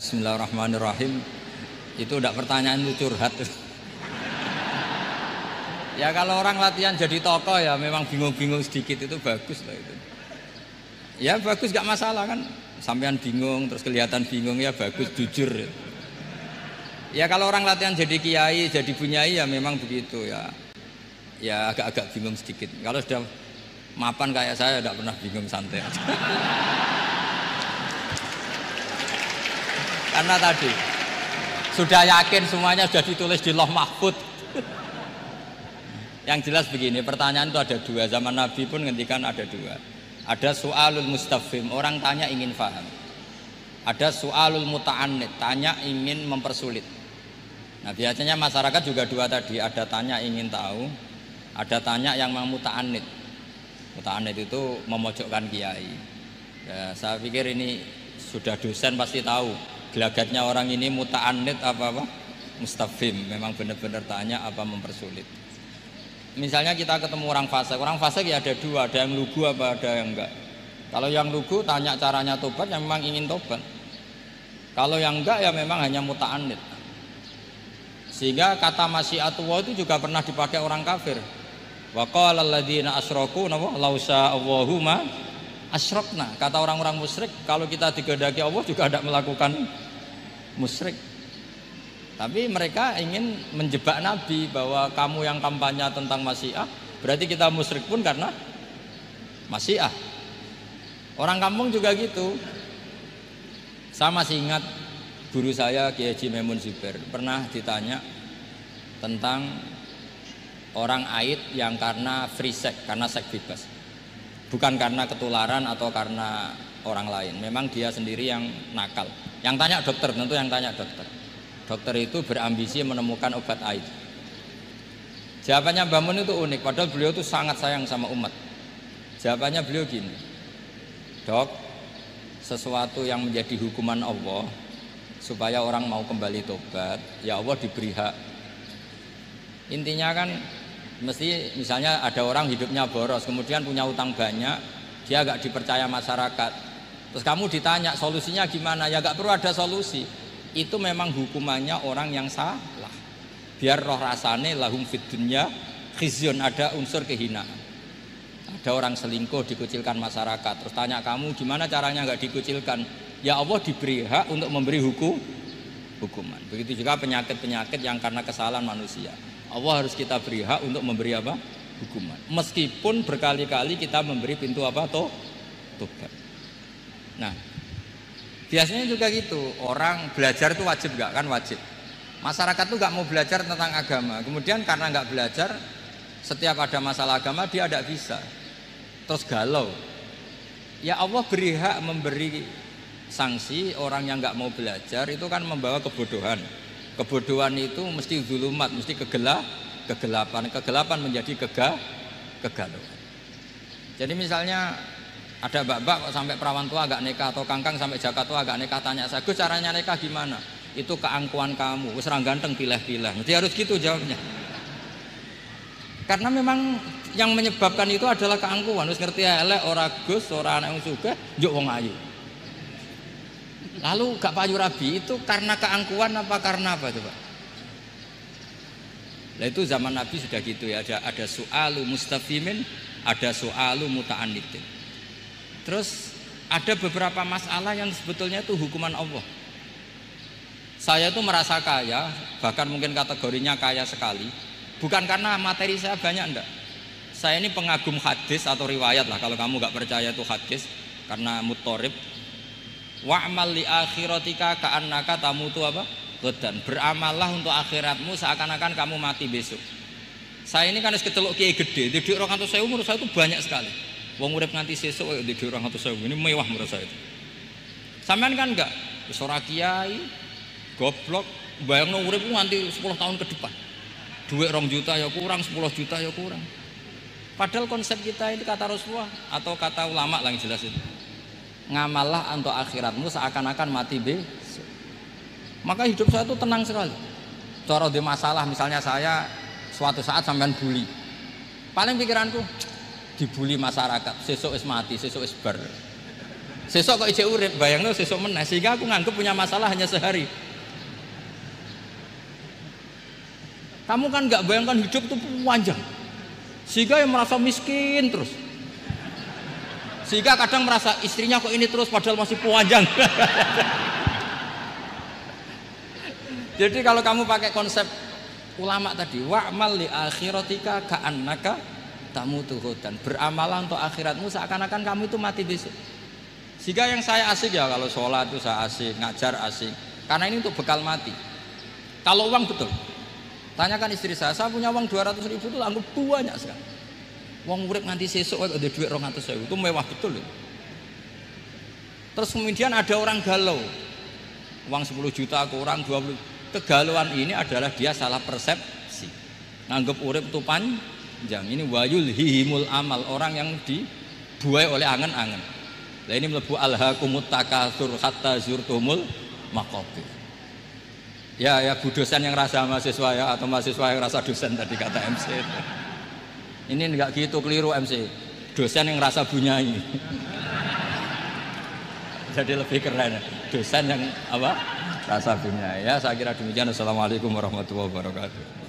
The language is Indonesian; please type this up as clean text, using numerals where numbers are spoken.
Bismillahirrahmanirrahim. Itu udah pertanyaan itu curhat. Ya kalau orang latihan jadi tokoh ya memang bingung-bingung sedikit itu bagus lah itu. Ya bagus gak masalah kan. Sampean bingung terus kelihatan bingung ya bagus jujur. Ya kalau orang latihan jadi kiai, jadi bunyai ya memang begitu ya. Ya agak-agak bingung sedikit. Kalau sudah mapan kayak saya tidak pernah bingung, santai aja. Karena tadi sudah yakin semuanya sudah ditulis di Lauh Mahfud. Yang jelas begini, pertanyaan itu ada dua. Zaman Nabi pun ngendikan ada dua. Ada soalul mustafhim, orang tanya ingin faham. Ada soalul muta'annid, tanya ingin mempersulit. Nah biasanya masyarakat juga dua tadi, ada tanya ingin tahu, ada tanya yang muta'annid. Muta'annid itu memojokkan kiai. Ya, saya pikir ini sudah dosen pasti tahu. Gelagatnya orang ini muta'annid apa mustafhim, memang benar-benar tanya apa mempersulit. Misalnya kita ketemu orang fasik ya ada dua, ada yang lugu apa ada yang enggak. Kalau yang lugu tanya caranya tobat, yang memang ingin tobat. Kalau yang enggak ya memang hanya muta'annid. Sehingga kata masyiatullah itu juga pernah dipakai orang kafir. Wa qala alladziina asyraku law sya'allahu ma asyrakna. Kata orang-orang musyrik, kalau kita digedaki Allah juga tidak melakukan musyrik. Tapi mereka ingin menjebak Nabi bahwa kamu yang kampanye tentang masyiah, berarti kita musyrik pun karena masyiah. Orang kampung juga gitu. Saya masih ingat guru saya Kiai Haji Maimun Zubair pernah ditanya tentang orang haid yang karena free sex, karena seks bebas. Bukan karena ketularan atau karena orang lain. Memang dia sendiri yang nakal. Yang tanya dokter, tentu yang tanya dokter. Dokter itu berambisi menemukan obat haid. Jawabannya Mbah Mun itu unik, padahal beliau itu sangat sayang sama umat. Jawabannya beliau gini, dok, sesuatu yang menjadi hukuman Allah supaya orang mau kembali tobat, ya Allah diberi hak. Intinya kan mesti misalnya ada orang hidupnya boros, kemudian punya utang banyak, dia agak dipercaya masyarakat. Terus kamu ditanya solusinya gimana? Ya gak perlu ada solusi. Itu memang hukumannya orang yang salah. Biar roh rasane lahum fid dunya khizyun, ada unsur kehinaan. Ada orang selingkuh dikucilkan masyarakat. Terus tanya kamu gimana caranya gak dikucilkan? Ya Allah diberi hak untuk memberi hukuman. Begitu juga penyakit-penyakit yang karena kesalahan manusia. Allah harus kita beri hak untuk memberi apa? Hukuman. Meskipun berkali-kali kita memberi pintu apa? Tobat. Nah, biasanya juga gitu. Orang belajar itu wajib gak? Kan wajib. Masyarakat tuh gak mau belajar tentang agama. Kemudian karena gak belajar, setiap ada masalah agama dia tidak bisa. Terus galau. Ya Allah beri hak memberi sanksi orang yang gak mau belajar itu kan membawa kebodohan. Kebodohan itu mesti zulumat, mesti kegelapan. Kegelapan menjadi kegalauan. Jadi misalnya ada mbak-mbak sampai perawan tua agak nikah, atau kangkang sampai jaka tua agak nikah, tanya saya, Gus caranya nikah gimana? Itu keangkuhan kamu, wis ra ganteng pilih-pilih. Mesti harus gitu jawabnya. Karena memang yang menyebabkan itu adalah keangkuhan. Wis ngerti elek ora Gus, ora anak wong sugih, njuk wong ayu. Lalu gak payu rabi itu karena keangkuhan apa karena apa coba? Nah itu zaman Nabi sudah gitu ya, ada soalu mustafimin, ada soalu muta'annidin. Terus ada beberapa masalah yang sebetulnya itu hukuman Allah. Saya itu merasa kaya, bahkan mungkin kategorinya kaya sekali, bukan karena materi saya banyak, enggak. Saya ini pengagum hadis atau riwayat lah, kalau kamu gak percaya itu hadis karena muttorib. Wa'mal li akhiratika ka'annaka tamutu apa? Godan. Beramallah untuk akhiratmu seakan-akan kamu mati besok. Saya ini kan wis keceluk kiai gede, di 200.000 menurut saya itu banyak sekali. Wong urip nganti sesuk kaya di 200.000 ini mewah menurut saya itu. Sampean kan enggak, wis ora kiai, goblok, bayangno urip nganti 10 tahun ke depan. Duit 2 juta ya kurang, 10 juta ya kurang. Padahal konsep kita itu kata Rasulullah atau kata ulama lah yang jelas itu. Ngamallah untuk akhiratmu seakan-akan mati besok. Maka hidup saya itu tenang sekali. Cara di masalah misalnya saya suatu saat sampean bully. Paling pikiranku dibully masyarakat, sesuk wis mati, sesuk wis bar. Sesok kok ijek urip, bayangno sesok meneh, sehingga aku nganggep punya masalah hanya sehari. Kamu kan nggak bayangkan hidup itu panjang, sehingga yang merasa miskin terus, sehingga kadang merasa istrinya kok ini terus padahal masih panjang. Jadi kalau kamu pakai konsep ulama tadi, wa'mal li akhiratika ka'annaka tamutu ghadan, beramalah untuk akhiratmu seakan-akan kamu itu mati besok. Sehingga yang saya asik ya kalau sholat itu saya asik, ngajar asik, karena ini untuk bekal mati. Kalau uang betul, tanyakan istri saya punya uang 200.000 itu anggap banyak sekali. Uang urip nganti sesuk ada duit 200.000 itu mewah betul. Terus kemudian ada orang galau, uang 10 juta ke orang 20. Kegalauan ini adalah dia salah persepsi, nganggap urip itu panjang. Ini wayul hihimul amal, orang yang dibuai oleh angen-angen. Nah ini melebu alhaqumut takatsur hatta zurtumul maqabir. Ya Bu dosen yang rasa mahasiswa ya, atau mahasiswa yang rasa dosen tadi kata MC. Ini enggak gitu, keliru MC. Dosen yang rasa bunyai. Jadi lebih keren. Dosen yang apa? Rasa bunyai. Ya saya kira demikian. Assalamualaikum warahmatullahi wabarakatuh.